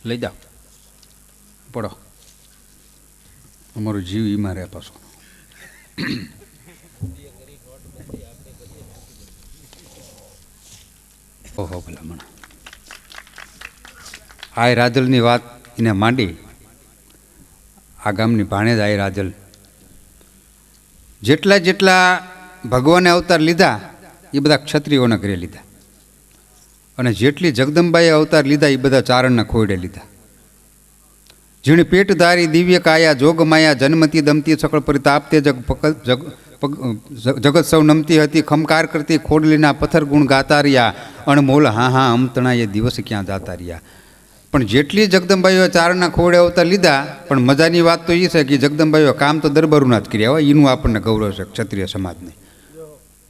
લઈ જાઓ, પડો. અમારો જીવ ઈમાં રહે પાછો. ઓહો ભલામણ. આય રાજલની વાત એને માંડી. આ ગામની ભાણેજ આય રાજલ. જેટલા જેટલા ભગવાને અવતાર લીધા એ બધા ક્ષત્રિયોના ઘરે લીધા, અને જેટલી જગદંબાએ અવતાર લીધા એ બધા ચારણના ખોયડે લીધા. જેણે પેટધારી દિવ્ય કાયા જોગમાયા જન્મતી દમતી સકળ પરિતાપતે જગત સૌ નમતી હતી ખમકાર કરતી ખોડલીના પથ્થર ગુણ ગાતા રહ્યા અણમોલ હા હા અમતણા એ દિવસ ક્યાં જાતા રહ્યા. પણ જેટલી જગદંબાઈઓ ચારણના ખોડે અવતાર લીધા, પણ મજાની વાત તો એ છે કે જગદંબાઈઓ કામ તો દરબારુના જ કર્યા હોય. એનું આપણને ગૌરવ છે ક્ષત્રિય સમાજને.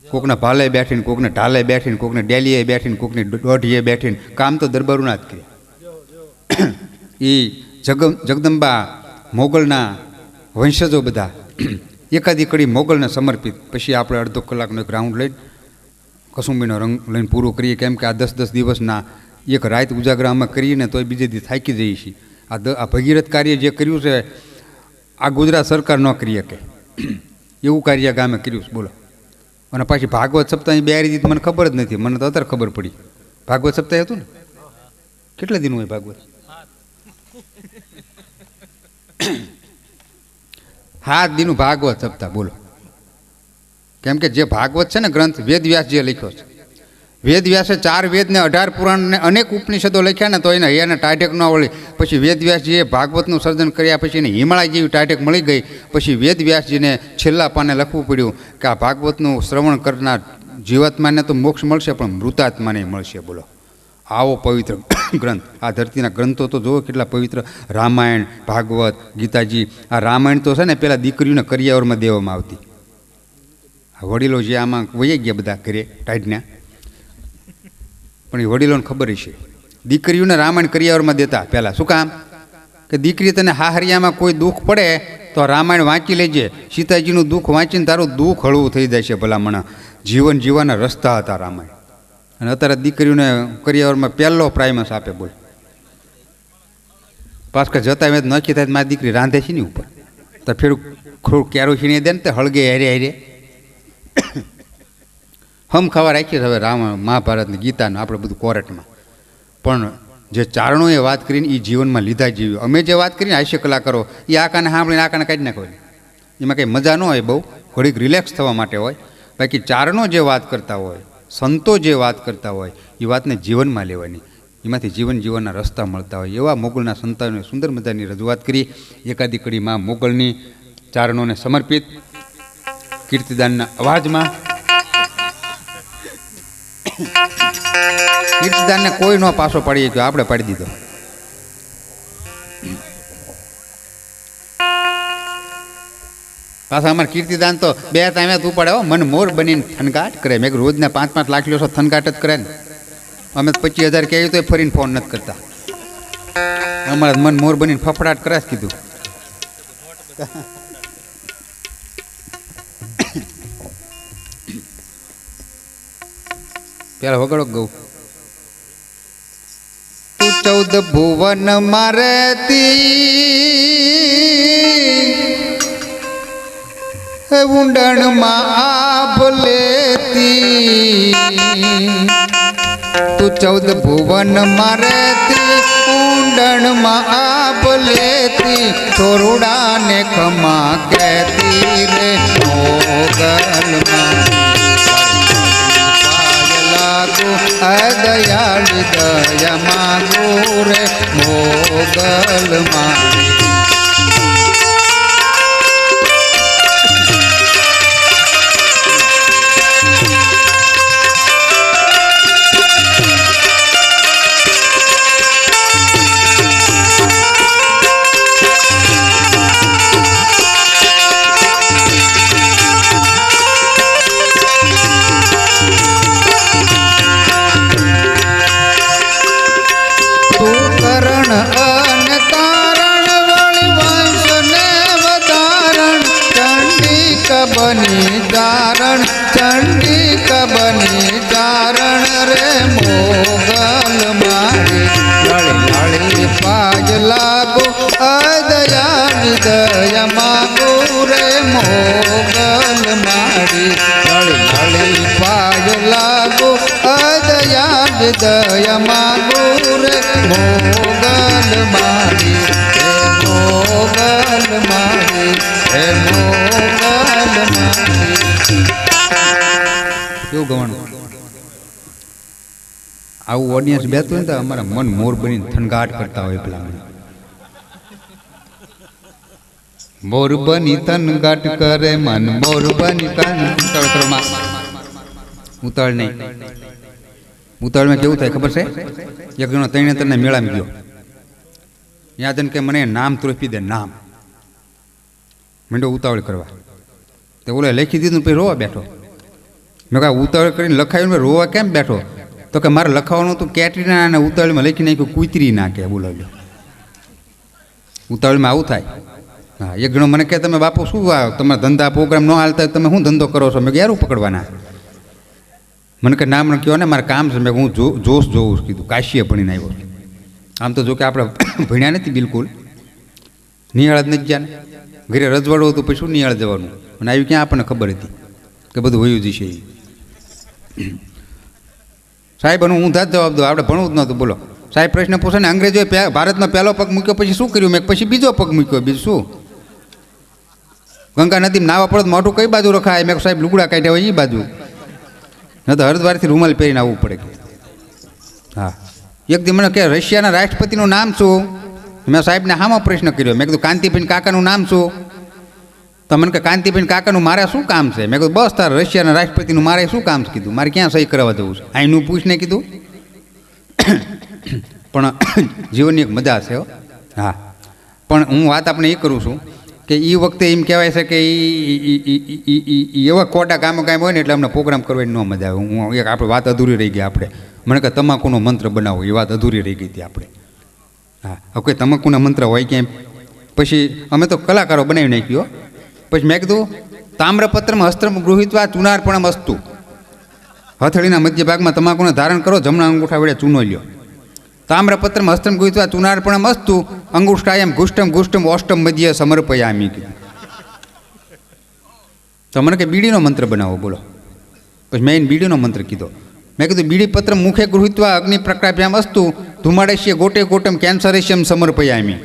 કોકના ભાલે બેઠીને, કોકને ઢાલે બેઠીને, કોકને ડેલીએ બેઠીને, કોકની દોઢીએ બેઠીને કામ તો દરબારુના જ કર્યા. એ જગદંબા મોગલના વંશજો બધા એકાદી કડી મોગલને સમર્પિત. પછી આપણે અડધો કલાકનો એક રાઉન્ડ લઈને કસુંબીનો રંગ લઈને પૂરું કરીએ, કેમ કે આ 10-10 દિવસના એક રાત ઉજાગરા અમે કરીને તોય બીજે દી થાકી જઈએ છીએ. આ ભગીરથ કાર્ય જે કર્યું છે આ ગુજરાત સરકાર ન કરી શકે એવું કાર્ય ગામે કર્યું છે. બોલો. અને પાછી ભાગવત સપ્તાહની બેરી દીધી મને ખબર જ નથી. મને તો અત્યારે ખબર પડી. ભાગવત સપ્તાહ હતું ને, કેટલા દિન હોય ભાગવત? 7 દિનનું ભાગવત સપ્તાહ. બોલો. કેમ કે જે ભાગવત છે ને ગ્રંથ વેદવ્યાસ જે લખ્યો છે, વેદવ્યાસે 4 વેદ ને 18 પુરાણ ને અનેક ઉપનિષદો લખ્યા ને તો એને હૈયાને ટાઢેક ન વળી. પછી વેદવ્યાસજીએ ભાગવતનું સર્જન કર્યા પછી એને હિમાલય જેવી ટાઢેક મળી ગઈ. પછી વેદવ્યાસજીને છેલ્લા પાને લખવું પડ્યું કે આ ભાગવતનું શ્રવણ કરનાર જીવાત્માને તો મોક્ષ મળશે પણ મૃતાત્માને મળશે. બોલો. આવો પવિત્ર ગ્રંથ. આ ધરતીના ગ્રંથો તો જુઓ કેટલા પવિત્ર. રામાયણ, ભાગવત, ગીતાજી. આ રામાયણ તો છે ને પેલા દીકરીઓને કરિયાવરમાં દેવામાં આવતી. વડીલો જે આમાં વહી ગયા બધા ઘરે ટાઢના, પણ એ વડીલોને ખબર છે દીકરીઓને રામાયણ કરિયાવરમાં દેતા પહેલાં. શું કામ? કે દીકરી તને હાહરિયામાં કોઈ દુઃખ પડે તો રામાયણ વાંચી લેજે. સીતાજીનું દુઃખ વાંચીને તારું દુઃખ હળવું થઈ જાય છે. ભલામણા જીવન જીવવાના રસ્તા હતા રામાયણ. અને અત્યારે દીકરીઓને કરિયાવરમાં પહેલો પ્રાઇમસ આપે. બોલ. પાછા જતા વેદ નક્કી થાય મારી દીકરી રાંધે છે ને ઉપર તો ફેરું થોડું કેરોસીને દે ને તે હળગે હારે હારે હમ ખાવા રાખીએ હવે મહાભારતની ગીતાનું આપણે બધું કોર્ટમાં. પણ જે ચારણોએ વાત કરીને એ જીવનમાં લીધા જીવ્યું. અમે જે વાત કરીને હાસ્ય કલાકારો એ આ કાને સાંભળીને આ કાને કાઢી નાખો. એમાં કંઈ મજા ન હોય, બહુ ઘડીક રિલેક્સ થવા માટે હોય. બાકી ચારણો જે વાત કરતા હોય, સંતો જે વાત કરતા હોય એ વાતને જીવનમાં લેવાની, એમાંથી જીવન જીવનના રસ્તા મળતા હોય. એવા મોગલના સંતાનોએ સુંદર મજાની રજૂઆત કરી. એકાદી કડીમાં મોગલની ચારણોને સમર્પિત કીર્તિદાનના અવાજમાં. કીર્તિદાનને કોઈ ન પાછો પાડી ગયો, આપણે પાડી દીધો. પાછા અમારે કીર્તિદાન તો 2 ટાઈમે તું પડે હો. મન મોર બનીને થનગાટ કરે. મેં રોજના 5-5 લાખ લ્યો છો, થનગાટ જ કરે ને. અમે 25,000 કહેવું તો ફરીને ફોન નથી કરતા. અમારે મન મોર બનીને ફફડાટ કરે જ કીધું. પેલા વગડો ગૌ. તું 14 ભુવન મારેતી ઊંડણમાં આભ લેતી. તું 14 ભુવન મારેતી ઊંડણમાં આભ લેતી. થોરુડાને ખમા કહેતી રે મોગલમાં દયાળી દયા માંગો રે મોગલમાં. કરણ અન તારણ મોગલ મારી લળી લળી પાય લાગો અદયા વિદય માગો રે મોગલ મારી હે મોગલ મારી હે મોગલ મારી. કેવું ગવાનું આવું ઓડિયન્સ બેઠું હોય ને તો અમારા મન મોર બનીને થનગાટ કરતા હોય પેલા મોર બની થનગાટ કરે મન મોર બની ઉતાળ નહીં. ઉતાળમાં કેવું થાય ખબર છે? એક જણો તઈને તને મેળામાં ગયો, યાદ કે મને નામ ત્રોપી દે નામ, મંડો ઉતાવળ કરવા. તો ઓલે લખી દીધું પછી રોવા બેઠો. મેં કહા ઉતાવળ કરીને લખાયું ને રોવા કેમ બેઠો? તો કે મારે લખાવાનું હતું કેટરીના અને ઉતાવળમાં લખી નાખ્યું કૂતરી નાખે. બોલાવ્યો ઉતાવળમાં આવું થાય. હા, એક જણો મને કહે તમે બાપુ શું તમારા ધંધા પ્રોગ્રામ ન હાલતા તમે શું ધંધો કરો છો? મેં યારું પકડવાના. મને કે નામ કહો ને મારે કામ છે. મેં હું જોશ જોઉં કીધું કાશીએ ભણીને આવ્યો. આમ તો જો કે આપણે ભણ્યા નથી બિલકુલ, નિહાળ જ નથી ગયા ને. ઘરે રજવાડું હતું પછી શું નિહાળ જવાનું? અને આવી ક્યાં આપણને ખબર હતી કે બધું વયું જશે. સાહેબ હું ઊંધા જ જવાબ દો, આપણે ભણવું જ નહોતું. બોલો સાહેબ પ્રશ્ન પૂછે ને અંગ્રેજોએ ભારતમાં પહેલો પગ મૂક્યો પછી શું કર્યું? મેં પછી બીજો પગ મૂક્યો. બીજું શું? ગંગા નદીમાં નાવા પડો મોઢું કઈ બાજુ રખાય? મેં સાહેબ લુગડા કાઢ્યા હોય એ બાજુ, ન તો હરિદ્વારથી રૂમાલ પહેરીને આવવું પડે. હા, એક દી મને કે રશિયાના રાષ્ટ્રપતિનું નામ શું? મેં સાહેબને હામાં પ્રશ્ન કર્યો. મેં કીધું કાંતિભાઈ કાકાનું નામ શું? તો મને કે કાંતિભાઈ કાકાનું મારે શું કામ છે? મેં કીધું બસ તાર રશિયાના રાષ્ટ્રપતિનું મારે શું કામ છે? કીધું મારે ક્યાં સહી કરવા જવું છે? અહીંનું પૂછને કીધું. પણ જીવનની એક મજા છે. હા, પણ હું વાત આપણે એ કરું છું કે એ વખતે એમ કહેવાય છે કે એવા કોટા કામ કામ હોય ને એટલે અમને પ્રોગ્રામ કરવાની ન મજા આવે. હું એક આપણે વાત અધૂરી રહી ગઈ. આપણે મને કે તમાકુનો મંત્ર બનાવો એ વાત અધૂરી રહી ગઈ હતી આપણે. હા, હવે કોઈ તમાકુના મંત્ર હોય ક્યાંય? પછી અમે તો કલાકારો બનાવી નાખ્યો. પછી મેં કીધું તામ્રપત્રમાં હસ્ત્ર ગૃહિત્વા ચુનાર્પણમ અસ્તુ. હથેળીના મધ્ય ભાગમાં તમાકુને ધારણ કરો, જમણા અંગૂઠા વડે ચૂનો લ્યો. તામ્રપત્રમાં હસ્ત્ર ગૃહિત્વા ચુનાર્પણમ અસ્તુ અંગુષ્ઠાયમ ઘુષ્ટમ ઘુષ્ટમ ઓષ્ટમ મધ્ય સમર્પયામી કીધું. તો મને કે બીડીનો મંત્ર બનાવો. બોલો. પછી મેં બીડીનો મંત્ર કીધો. મેં કીધું બીડી પત્ર મુખે ગૃહિત્વા અગ્નિ પ્રકાભ્યામ અસ્તુ ધુમાડેશ્ય ગોટે ગોટમ કેન્સરેશ્યમ સમર્પયામી.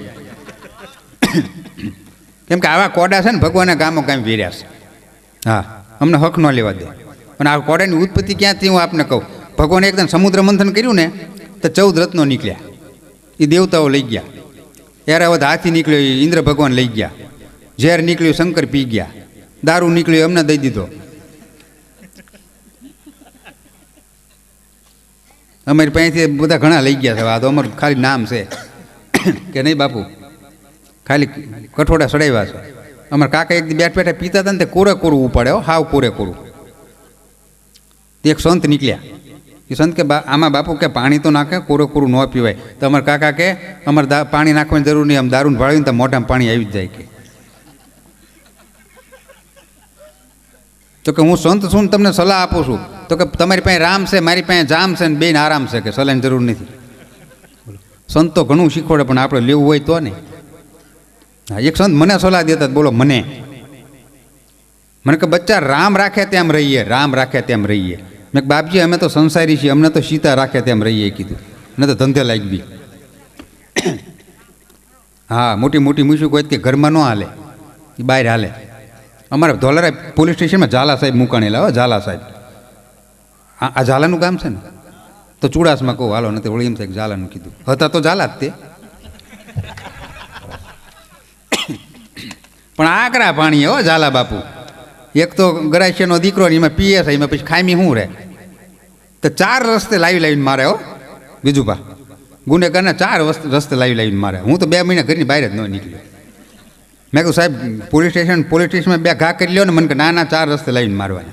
કેમ કે આવા કોડા છે ને ભગવાનના ગામો ગામ વેર્યા છે. હા, અમને હક ન લેવા દે. અને આ કોડાની ઉત્પત્તિ ક્યાંથી હું આપને કહું. ભગવાને એકદમ સમુદ્ર મંથન કર્યું ને તો 14 રત્નો નીકળ્યા. એ દેવતાઓ લઈ ગયા. એરાવત હાથી નીકળ્યો એ ઇન્દ્ર ભગવાન લઈ ગયા. ઝેર નીકળ્યું શંકર પી ગયા. દારૂ નીકળ્યો અમને દઈ દીધો. અમારી પાસેથી બધા ઘણા લઈ ગયા છે. આ તો અમારું ખાલી નામ છે કે નહીં બાપુ, ખાલી કઠોડા સડાવ્યા છે. અમારા કાકા એક દી બેઠ બેઠા પીતા હતા ને તે કોરે કોરું ઉપાડે. હાવ કોરે કોરું. એક સંત નીકળ્યા. એ સંત કે આમાં બાપુ કે પાણી તો નાખે, કોરે કોરું ન પીવાય. તો અમારા કાકા કે અમારે પાણી નાખવાની જરૂર નહીં, આમ દારૂને ભાળીને તો મોઢામાં પાણી આવી જ જાય કે. તો કે હું સંત છું તમને સલાહ આપું છું. તો કે તમારી પાસે રામ છે, મારી પાસે જામ છે ને બેન આરામ છે, કે સલાહની જરૂર નથી. સંત તો ઘણું શીખવાડે પણ આપણે લેવું હોય તો ને. હા, એક સંત મને સલાહ દેતા. બોલો મને કે બચ્ચા રામ રાખે તેમ રહીએ, રામ રાખે તેમ રહીએ. મેં બાપજી અમે તો સંસારી છીએ, અમને તો સીતા રાખે તેમ રહીએ કીધું. મને તો ધંધે લાગી ગઈ. હા, મોટી મોટી મૂછું કોઈ કે ઘરમાં ન હાલે, એ બહાર હાલે. અમારા ધોલારા પોલીસ સ્ટેશનમાં ઝાલા સાહેબ મૂકાણેલા. હો ઝાલા સાહેબ. આ ઝાલાનું ગામ છે ને, તો ચુડાસમાં કહું હાલો નથી વળી એમ થાય ઝાલાનું કીધું. હતા તો ઝાલા જ તે, પણ આકરા પાણી. હો ઝાલા બાપુ. એક તો ગરાશિયાનો દીકરો ને એમાં પીએ છે, એમાં પછી ખામી શું રહે? તો 4 રસ્તે લાવીને મારે. હો બીજું પા ગુનેગારને 4 રસ્તે લાવીને મારે. હું તો 2 મહિના ઘરની બહાર જ ન નીકળ્યો. મેં કહ્યું સાહેબ પોલીસ સ્ટેશનમાં 2 ઘા કરી લ્યો ને. મને કે ના 4 રસ્તે લાવીને મારવાના.